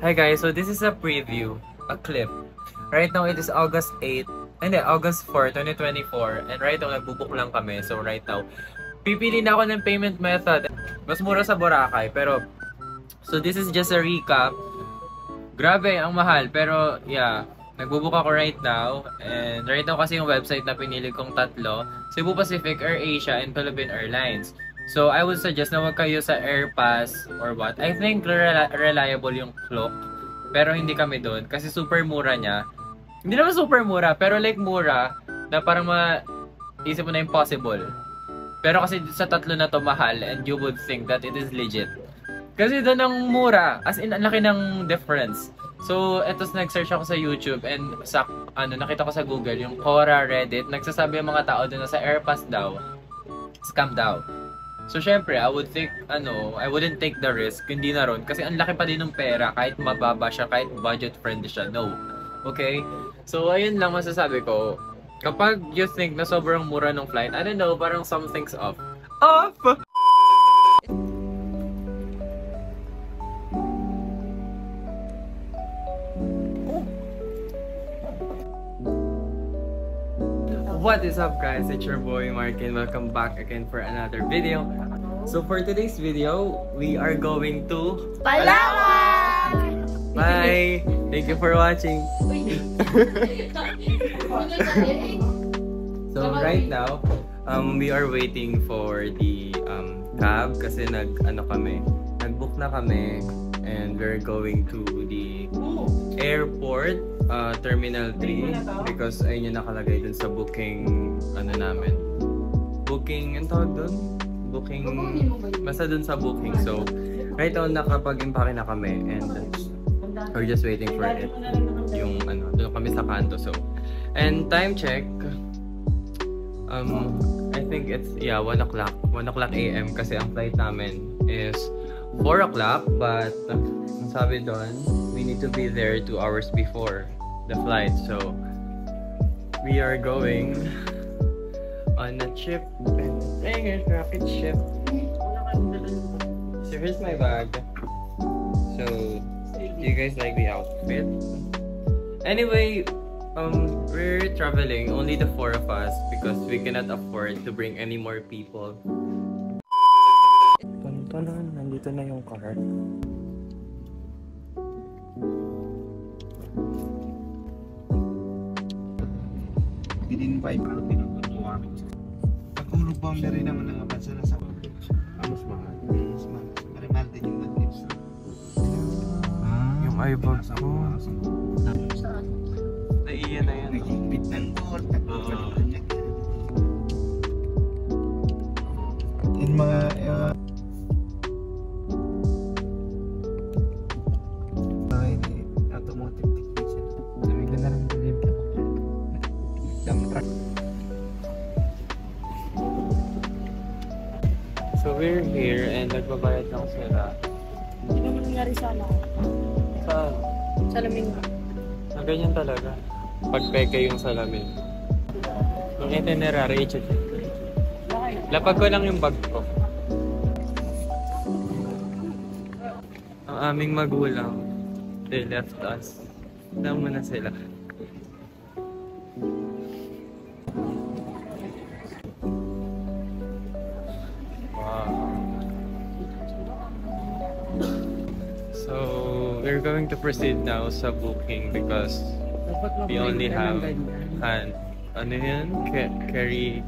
Hi guys, so this is a preview, a clip. Right now it is August 8, hindi, August 4, 2024. And right now nagbubook lang kami. So right now, pipili na ako ng payment method. Mas mura sa Boracay, pero so this is just a recap. Grabe, ang mahal, pero yeah, nagbubook ako right now. And right now kasi yung website na pinili kong tatlo, Cebu Pacific, AirAsia, and Philippine Airlines. So, I would suggest na wag kayo sa Airpass or what. I think reliable yung Klook. Pero hindi kami doon kasi super mura niya. Hindi naman super mura, pero like mura na parang isip mo na impossible. Pero kasi sa tatlo na to mahal and you would think that it is legit. Kasi doon ang mura. As in, ang laki ng difference. So, etos nag-search ako sa YouTube and sa nakita ko sa Google, yung Quora, Reddit, nagsasabi yung mga tao doon na sa Airpass daw, scam daw. So, syempre, I would think, I wouldn't take the risk, hindi na ron. Kasi ang laki pa din ng pera, kahit mababa siya, kahit budget-friendly siya. No. Okay? So, ayun lang masasabi ko. Kapag you think na sobrang mura ng flight, I don't know, parang something's off. Off! What is up guys, it's your boy Mark and welcome back again for another video. So for today's video, we are going to Palawan! Bye! Thank you for watching. So right now, we are waiting for the cab kasi nag-book na kami and we're going to the airport. Terminal 3 because ayun yung nakalagay dun sa booking namin. Booking, ang tawag dun? Booking, basta dun sa booking. So, right now nakapag-impake na kami and we're just waiting for it. Yung dun kami sa kanto. So, and time check, I think it's, 1 o'clock. 1 o'clock AM kasi ang flight namin is 4 o'clock but ang sabi dun, we need to be there 2 hours before the flight. So we are going on a ship, rocket ship. So here's my bag. So do you guys like the outfit? Anyway, we're traveling only the 4 of us because we cannot afford to bring any more people. Nandito na yung car. Within 5 hours, pinututuwa ko. Pagkulog boundary naman ng abansa na sa mas mahal. Mas mahal. Mahal din yung mag-lips. Yung iPod ko. Naiyan na yan. Nagigpit ng gold. Yung mga automotive technician. Sabi na lang din. So we're here and nagbabayad lang sila. Hindi naman nangyari sana. Saan? Salamin nga. Ganyan talaga. Pagpeke yung salamin. Yung itinerary, i-check. Lapag ko lang yung bag ko. Ang aming magulang, they left us. Down muna sila. So, we're going to proceed now sa booking because we only have carry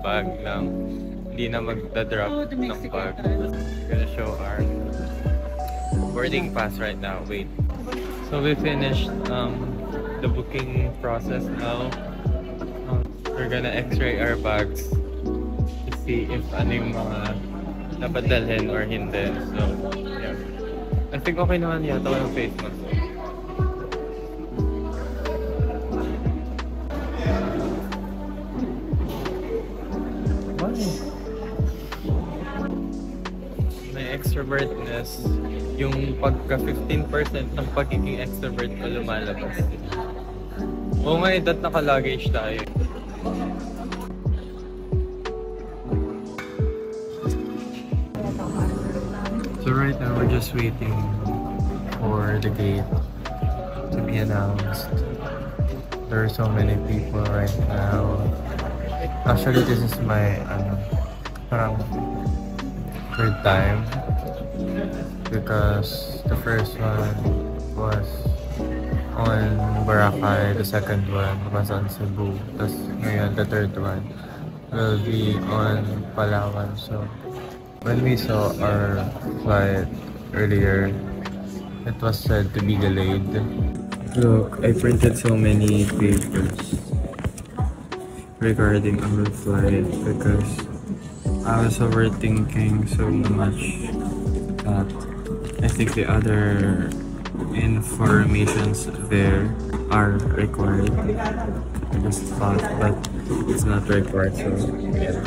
bag lang. Hindi na magda-drop ng bag. We're gonna show our boarding pass right now. Wait. So we finished the booking process now. We're gonna x-ray our bags to see if ano yung mga dapat dalhin or hindi. So, yeah. I think okay naman yata yung face mask. May extrovertness. Yung pagka 15% ng pagiging extrovert ko lumalabas. Oh my God, naka-luggage tayo. So right now we're just waiting for the gate to be announced. There are so many people right now. Actually, this is my parang third time because the first one was on Boracay, the second one was on Cebu, tapos ngayon the third one will be on Palawan. So when we saw our flight earlier, it was said to be delayed. Look, I printed so many papers regarding our flight because I was overthinking so much that I think the other informations there are required. I just thought, but it's not required, so yeah.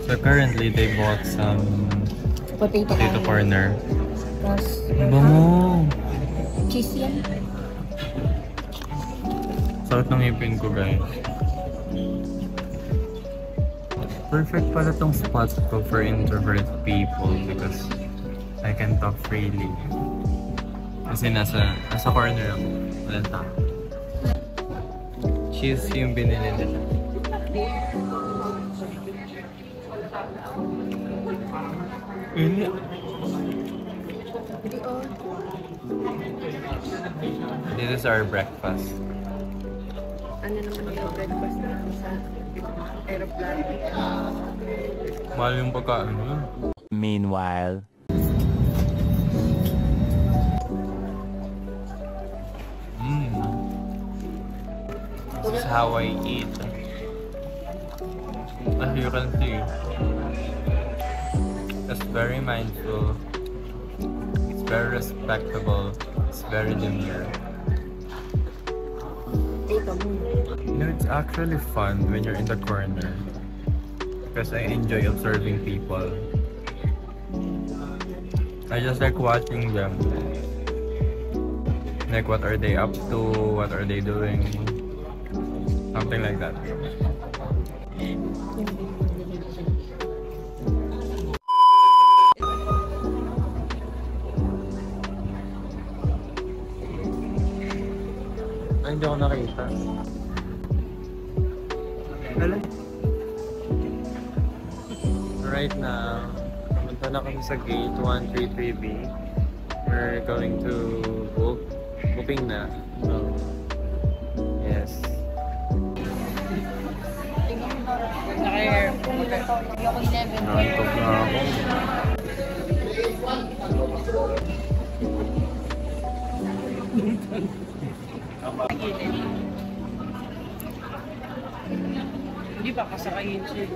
So currently they bought some potato corner. Tapos, Bango! cheese yan. Sakit ng ngipin ko, guys. Perfect pala tong spot ko for introvert people because I can talk freely. Kasi nasa corner ako. Walang tao. Cheese yung binili nila. Ini. This is our breakfast. Ano naman yung breakfast natin sa aeroplano? Mahal yung pagkain yun. Meanwhile. This is how I eat. As you can see, it's very mindful, it's very respectable, it's very demure. You know, it's actually fun when you're in the corner because I enjoy observing people. I just like watching them. Like, what are they up to? What are they doing? Something like that. Ay, hindi ako nakita. Hala. Right now, punta na kami sa gate 133B. We're going to booking na. So, yes. Nantok na ako. Hindi ba kasakayin siya?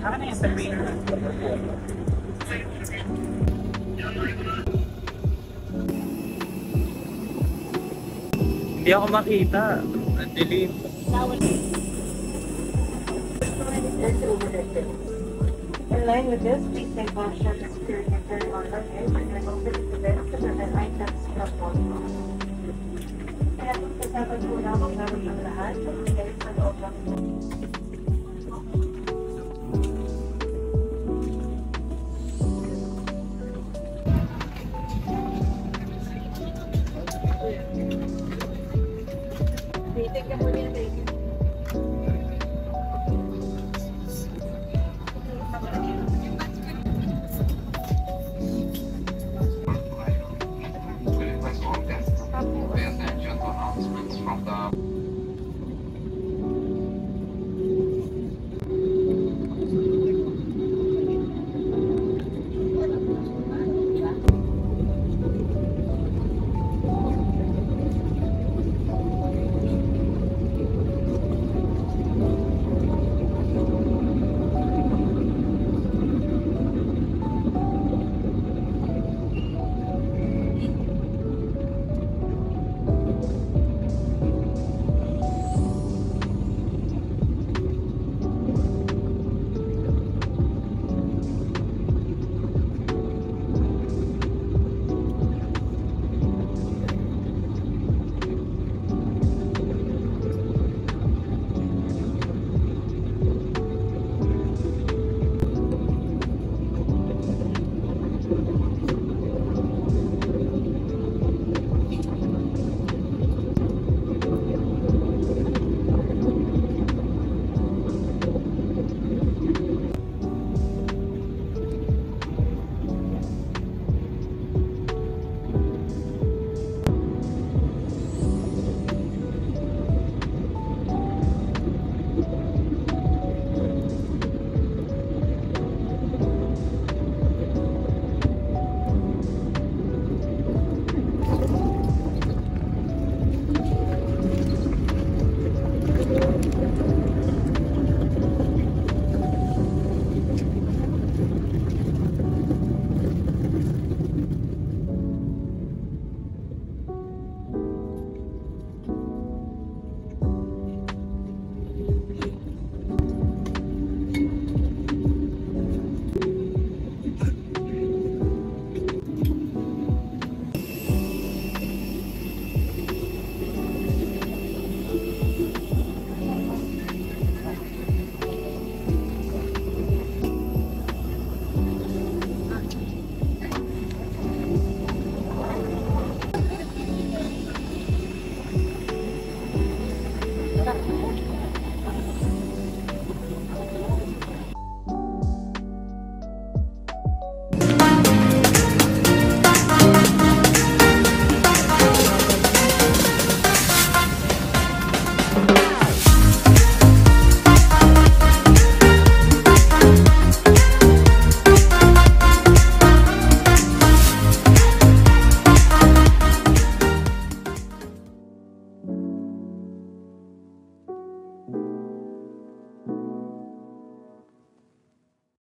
Ano yung sabihin? Hindi ako makita. Ang dilim. In line with this, please take caution to secure your turn on luggage and open the bed to prevent items from falling off. Kaya kung kasama po na kung meron ang lahat, guys, sa loob lang. Take ka muna yan, take. na.